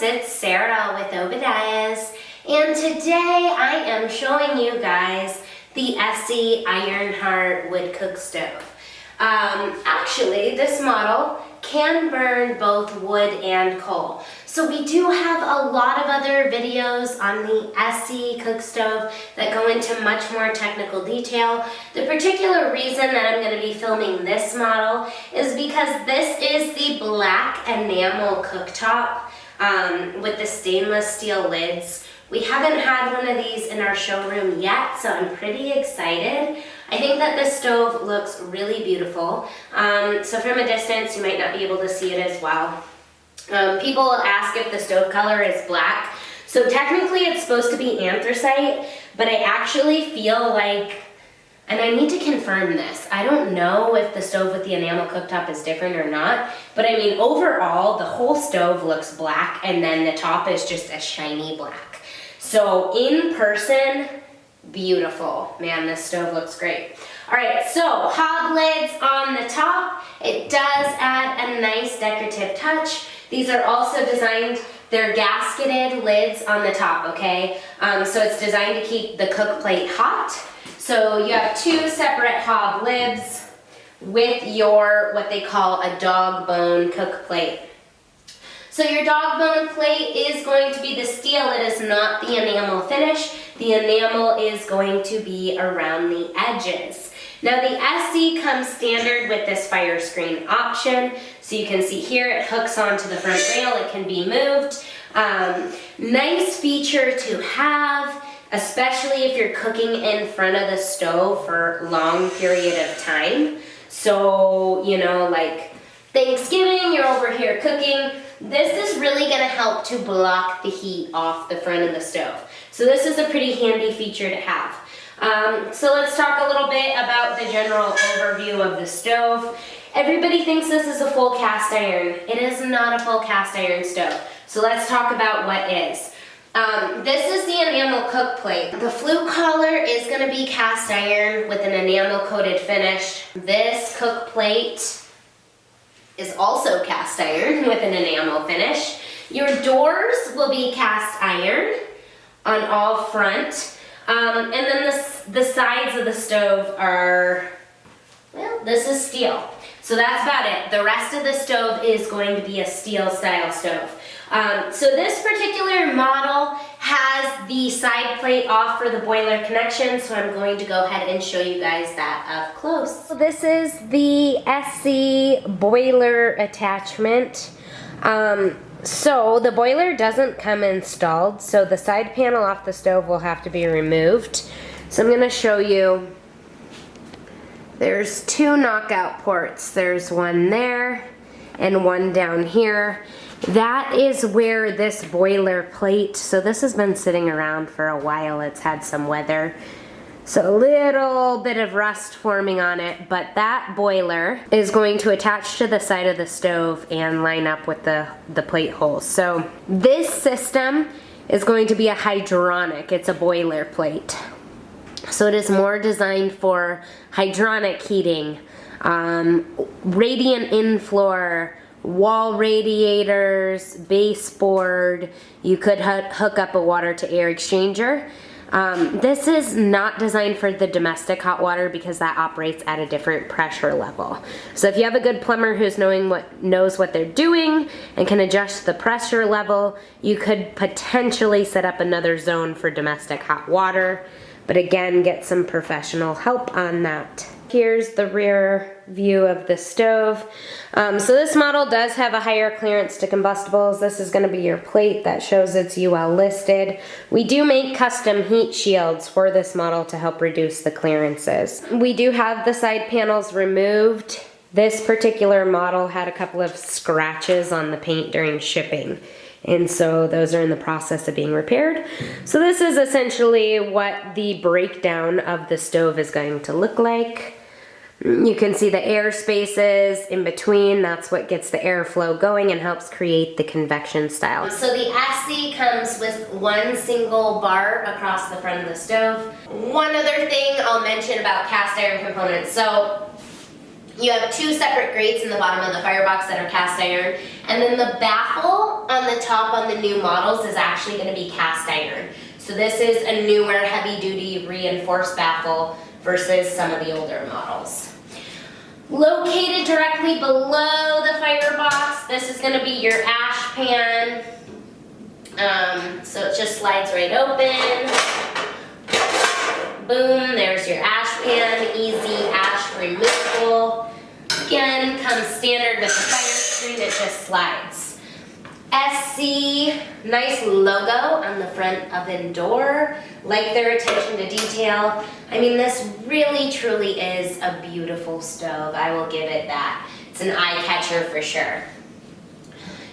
it's Sarah with Obadiah's, and today I am showing you guys the Esse Ironheart wood cook stove. Actually, this model can burn both wood and coal. So we do have a lot of other videos on the Esse cook stove that go into much more technical detail. The particular reason that I'm going to be filming this model is because this is the black enamel cooktop with the stainless steel lids. We haven't had one of these in our showroom yet, so I'm pretty excited. I think that this stove looks really beautiful. So from a distance, you might not be able to see it as well. People will ask if the stove color is black. So technically it's supposed to be anthracite, but I actually feel like, and I need to confirm this, I don't know if the stove with the enamel cooktop is different or not, but I mean overall the whole stove looks black and then the top is just a shiny black. So in person, beautiful. Man, this stove looks great. All right, so hob lids on the top. It does add a nice decorative touch. These are also designed, they're gasketed lids on the top, okay? So it's designed to keep the cook plate hot. So you have two separate hob lids with your, what they call a dog bone cook plate. So your dog bone plate is going to be the steel, it is not the enamel finish. The enamel is going to be around the edges. Now the Esse comes standard with this fire screen option. So you can see here it hooks onto the front rail, it can be moved. Nice feature to have, especially if you're cooking in front of the stove for a long period of time. So, you know, like Thanksgiving, you're over here cooking. This is really going to help to block the heat off the front of the stove. So this is a pretty handy feature to have. So let's talk a little bit about the general overview of the stove. Everybody thinks this is a full cast iron. It is not a full cast iron stove. So let's talk about what is. This is the enamel cook plate. The flue collar is going to be cast iron with an enamel coated finish. This cook plate is also cast iron with an enamel finish. Your doors will be cast iron on all front. And then the sides of the stove are, well, this is steel. So that's about it. The rest of the stove is going to be a steel style stove. So this particular model has the side plate off for the boiler connection, so I'm going to go ahead and show you guys that up close. So this is the Esse boiler attachment. So the boiler doesn't come installed, so the side panel off the stove will have to be removed. So I'm going to show you. There's two knockout ports. There's one there and one down here. That is where this boiler plate, so this has been sitting around for a while. It's had some weather. So a little bit of rust forming on it, but that boiler is going to attach to the side of the stove and line up with the plate holes. So this system is going to be a hydronic. It's a boiler plate. So it is more designed for hydronic heating, radiant in-floor, wall radiators, baseboard. You could hook up a water to air exchanger. This is not designed for the domestic hot water because that operates at a different pressure level. So if you have a good plumber who's knows what they're doing and can adjust the pressure level, you could potentially set up another zone for domestic hot water. But again, get some professional help on that. Here's the rear view of the stove. So this model does have a higher clearance to combustibles. This is going to be your plate that shows it's UL listed. We do make custom heat shields for this model to help reduce the clearances. We do have the side panels removed. This particular model had a couple of scratches on the paint during shipping. And so those are in the process of being repaired. So this is essentially what the breakdown of the stove is going to look like. You can see the air spaces in between. That's what gets the airflow going and helps create the convection style. So the Esse comes with one single bar across the front of the stove. One other thing I'll mention about cast iron components. So You have 2 separate grates in the bottom of the firebox that are cast iron, and then the baffle on the top on the new models is actually going to be cast iron. So this is a newer heavy-duty reinforced baffle versus some of the older models. Located directly below the firebox, this is going to be your ash pan. So it just slides right open. Boom, there's your ash pan, easy ash removal. Again, comes standard with the fire screen, it just slides. SC, nice logo on the front oven door. Like their attention to detail. I mean, this really truly is a beautiful stove. I will give it that. It's an eye catcher for sure.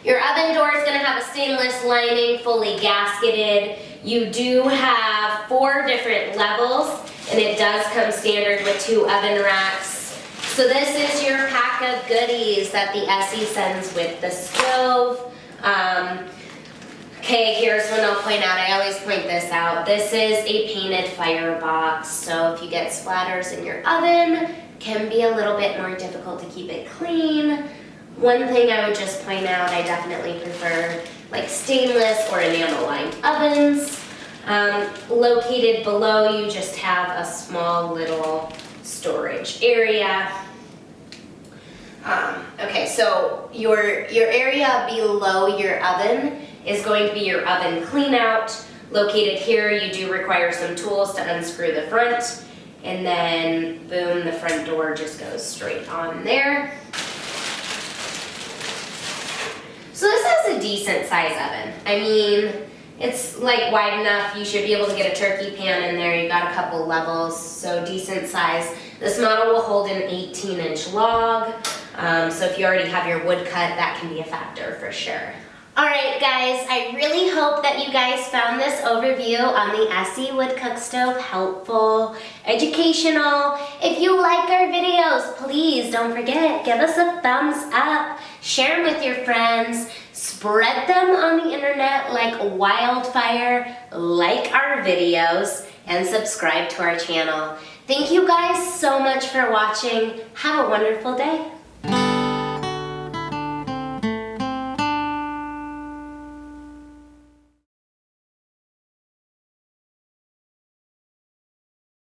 Your oven door is going to have a stainless lining, fully gasketed. You do have 4 different levels, and it does come standard with 2 oven racks. So this is your pack of goodies that the Esse sends with the stove. Okay, here's one I'll point out. I always point this out. This is a painted firebox, so if you get splatters in your oven, it can be a little bit more difficult to keep it clean. One thing I would just point out, I definitely prefer like stainless or enamel-lined ovens. Located below, you just have a small little storage area. Okay, so your area below your oven is going to be your oven clean out. Located here, you do require some tools to unscrew the front, and then boom, the front door just goes straight on there. So this is a decent size oven. I mean, it's like wide enough, you should be able to get a turkey pan in there. You got a couple levels, so decent size. This model will hold an 18-inch log, so if you already have your wood cut, that can be a factor for sure. Alright guys, I really hope that you guys found this overview on the Esse wood cook stove helpful, educational. If you like our videos, please don't forget, give us a thumbs up, share them with your friends, spread them on the internet like wildfire, like our videos, and subscribe to our channel. Thank you guys so much for watching. Have a wonderful day.